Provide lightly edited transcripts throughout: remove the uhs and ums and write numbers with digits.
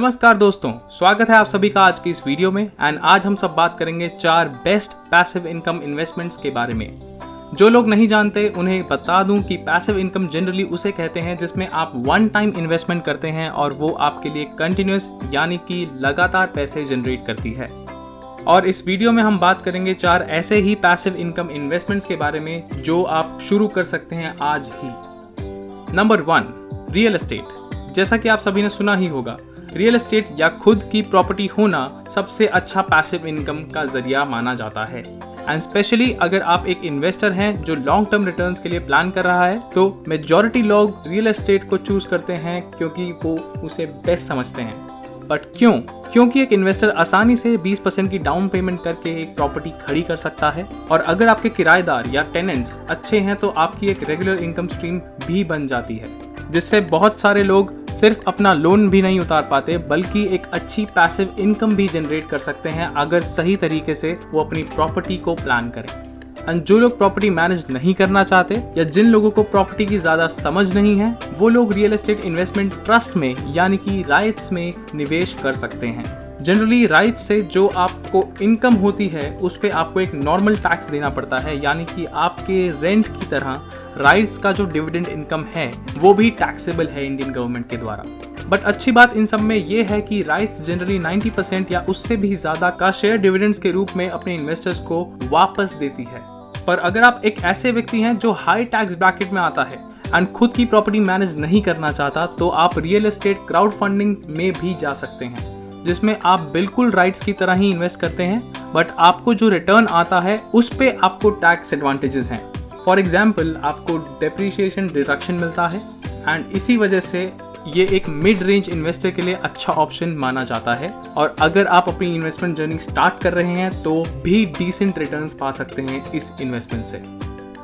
नमस्कार दोस्तों, स्वागत है आप सभी का आज की इस वीडियो में। एंड आज हम सब बात करेंगे 4 बेस्ट पैसिव इनकम इन्वेस्टमेंट्स के बारे में। जो लोग नहीं जानते उन्हें बता दूं कि पैसिव इनकम जनरली उसे कहते हैं जिसमें आप वन टाइम इन्वेस्टमेंट करते हैं और वो आपके लिए कंटिन्यूस यानी कि लगातार पैसे जनरेट करती है। और इस वीडियो में हम बात करेंगे 4 ऐसे ही पैसिव इनकम इन्वेस्टमेंट्स के बारे में जो आप शुरू कर सकते हैं आज ही। Number 1, real estate. जैसा कि आप सभी ने सुना ही होगा, रियल एस्टेट या खुद की प्रॉपर्टी होना सबसे अच्छा पैसिव इनकम का जरिया माना जाता है। एंड स्पेशली अगर आप एक इन्वेस्टर हैं जो लॉन्ग टर्म रिटर्न्स के लिए प्लान कर रहा है, तो मेजॉरिटी लोग रियल एस्टेट को चूज करते हैं क्योंकि वो उसे बेस्ट समझते हैं। बट क्यों? क्योंकि एक इन्वेस्टर आसानी से 20% की डाउन पेमेंट करके एक प्रॉपर्टी खड़ी कर सकता है, और अगर आपके किराएदार या टेनेंट्स अच्छे हैं तो आपकी एक रेगुलर इनकम स्ट्रीम भी बन जाती है, जिससे बहुत सारे लोग सिर्फ अपना लोन भी नहीं उतार पाते बल्कि एक अच्छी पैसिव इनकम भी जनरेट कर सकते हैं अगर सही तरीके से वो अपनी प्रॉपर्टी को प्लान करें। और जो लोग प्रॉपर्टी मैनेज नहीं करना चाहते या जिन लोगों को प्रॉपर्टी की ज्यादा समझ नहीं है, वो लोग रियल एस्टेट इन्वेस्टमेंट ट्रस्ट में यानी कि राइट्स में निवेश कर सकते हैं। जनरली राइट्स से जो आपको इनकम होती है उस पे आपको एक नॉर्मल टैक्स देना पड़ता है, यानी कि आपके रेंट की तरह राइट्स का जो डिविडेंड इनकम है वो भी टैक्सेबल है इंडियन गवर्नमेंट के द्वारा। बट अच्छी बात इन सब में ये है कि राइट्स जनरली 90% या उससे भी ज्यादा का शेयर डिविडेंड्स के रूप में अपने इन्वेस्टर्स को वापस देती है। पर अगर आप एक ऐसे व्यक्ति हैं जो हाई टैक्स ब्रैकेट में आता है एंड खुद की प्रॉपर्टी मैनेज नहीं करना चाहता, तो आप रियल एस्टेट क्राउड फंडिंग में भी जा सकते हैं, जिसमें आप बिल्कुल राइट्स की तरह ही इन्वेस्ट करते हैं, बट आपको जो रिटर्न आता है उस पे आपको टैक्स एडवांटेजेस हैं। फॉर एग्जाम्पल, आपको डेप्रिसिएशन डिडक्शन मिलता है एंड इसी वजह से ये एक मिड रेंज इन्वेस्टर के लिए अच्छा ऑप्शन माना जाता है। और अगर आप अपनी इन्वेस्टमेंट जर्नी स्टार्ट कर रहे हैं तो भी डिसेंट रिटर्न्स पा सकते हैं इस इन्वेस्टमेंट से।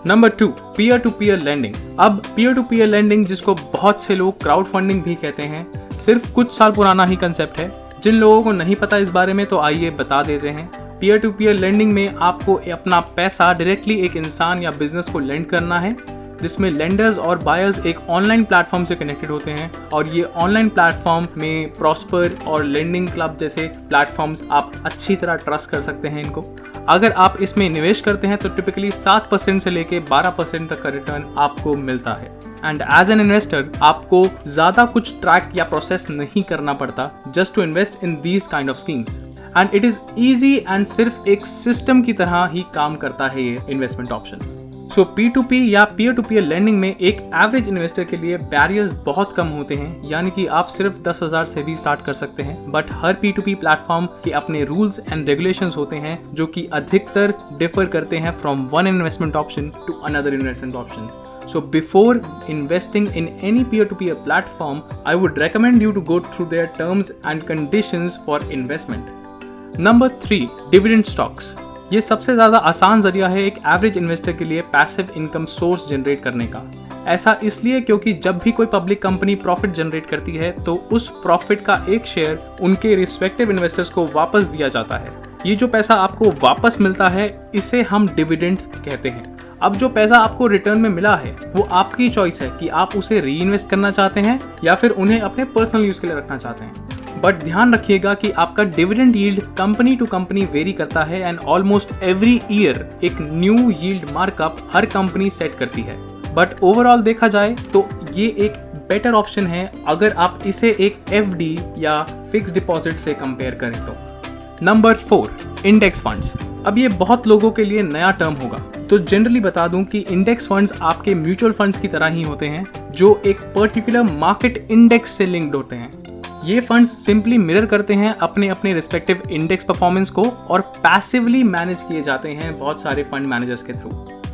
Number 2, peer to peer lending. अब पीयर टू पीयर लेंडिंग, जिसको बहुत से लोग क्राउड फंडिंग भी कहते हैं, सिर्फ कुछ साल पुराना ही कंसेप्ट है। जिन लोगों को नहीं पता इस बारे में तो आइए बता देते हैं। पीयर टू पीयर लेंडिंग में आपको अपना पैसा डायरेक्टली एक इंसान या बिजनेस को लेंड करना है, जिसमें लेंडर्स और बायर्स एक ऑनलाइन प्लेटफॉर्म से कनेक्टेड होते हैं, और ये ऑनलाइन प्लेटफॉर्म में प्रॉस्पर और लेंडिंग क्लब जैसे प्लेटफॉर्म्स आप अच्छी तरह ट्रस्ट कर सकते हैं इनको। अगर आप इसमें निवेश करते हैं तो टिपिकली 7% से लेके 12% तक का रिटर्न आपको मिलता है। एंड एज एन इन्वेस्टर आपको ज्यादा कुछ ट्रैक या प्रोसेस नहीं करना पड़ता just to invest in these kind of schemes, and it is easy and सिर्फ एक सिस्टम की तरह ही काम करता है ये इन्वेस्टमेंट ऑप्शन। सो P2P या पीयर टू पीयर लेंडिंग में एक एवरेज इन्वेस्टर के लिए बैरियर्स बहुत कम होते हैं, यानी कि आप सिर्फ 10,000 से भी स्टार्ट कर सकते हैं। बट हर P2P प्लेटफॉर्म के अपने रूल्स एंड रेगुलेशंस होते हैं जो कि अधिकतर डिफर करते हैं from one investment option to another investment option. So before investing in any peer-to-peer platform, I would recommend you to go through their terms and conditions for investment. Number 3, dividend stocks. ये सबसे ज्यादा आसान जरिया है एक average investor के लिए passive income source generate करने का। ऐसा इसलिए क्योंकि जब भी कोई पब्लिक कंपनी प्रॉफिट जनरेट करती है तो उस प्रॉफिट का एक शेयर उनके रिस्पेक्टिव इन्वेस्टर्स को वापस दिया जाता है। ये जो पैसा आपको वापस मिलता है इसे हम डिविडेंड्स कहते हैं। अब जो पैसा आपको रिटर्न में मिला है वो आपकी चॉइस है कि आप उसे री इन्वेस्ट करना चाहते हैं या फिर उन्हें अपने पर्सनल यूज के लिए रखना चाहते हैं। बट ध्यान रखिएगा कि आपका dividend yield company to company vary करता है एंड ऑलमोस्ट एवरी ईयर एक न्यू यील्ड मार्कअप हर कंपनी सेट करती है। बट ओवरऑल देखा जाए तो ये एक बेटर ऑप्शन है अगर आप इसे एक FD या फिक्स डिपॉजिट से कंपेयर करें तो। Number 4, index funds. अब ये बहुत लोगों के लिए नया टर्म होगा, तो जनरली बता दूं कि इंडेक्स फंड्स आपके म्यूचुअल फंड्स की तरह ही होते हैं जो एक पर्टिकुलर मार्केट इंडेक्स से लिंक्ड होते हैं। ये फंड्स सिंपली मिरर करते हैं अपने अपने रिस्पेक्टिव इंडेक्स परफॉर्मेंस को और पैसिवली मैनेज किए जाते हैं बहुत सारे फंड मैनेजर्स के थ्रू।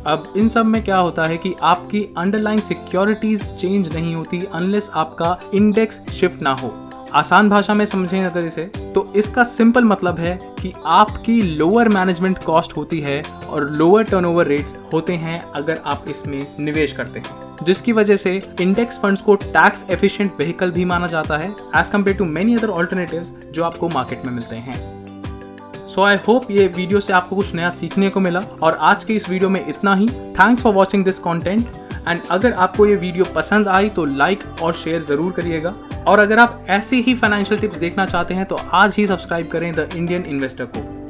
अब इन सब में क्या होता है कि आपकी अंडरलाइंग सिक्योरिटीज चेंज नहीं होती अनलेस आपका इंडेक्स शिफ्ट ना हो। आसान भाषा में समझें अगर इसे, तो इसका सिंपल मतलब है कि आपकी लोअर मैनेजमेंट कॉस्ट होती है और लोअर टर्नओवर रेट्स होते हैं अगर आप इसमें निवेश करते हैं, जिसकी वजह से इंडेक्स फंड्स को टैक्स एफिशिएंट व्हीकल भी माना जाता है as compared to many other alternatives जो आपको मार्केट में मिलते हैं। सो आई होप ये वीडियो से आपको कुछ नया सीखने को मिला, और आज के इस वीडियो में इतना ही। Thanks for watching this content, and अगर आपको ये वीडियो पसंद आई तो लाइक और शेयर जरूर करिएगा। और अगर आप ऐसी ही फाइनेंशियल टिप्स देखना चाहते हैं तो आज ही सब्सक्राइब करें द इंडियन इन्वेस्टर को।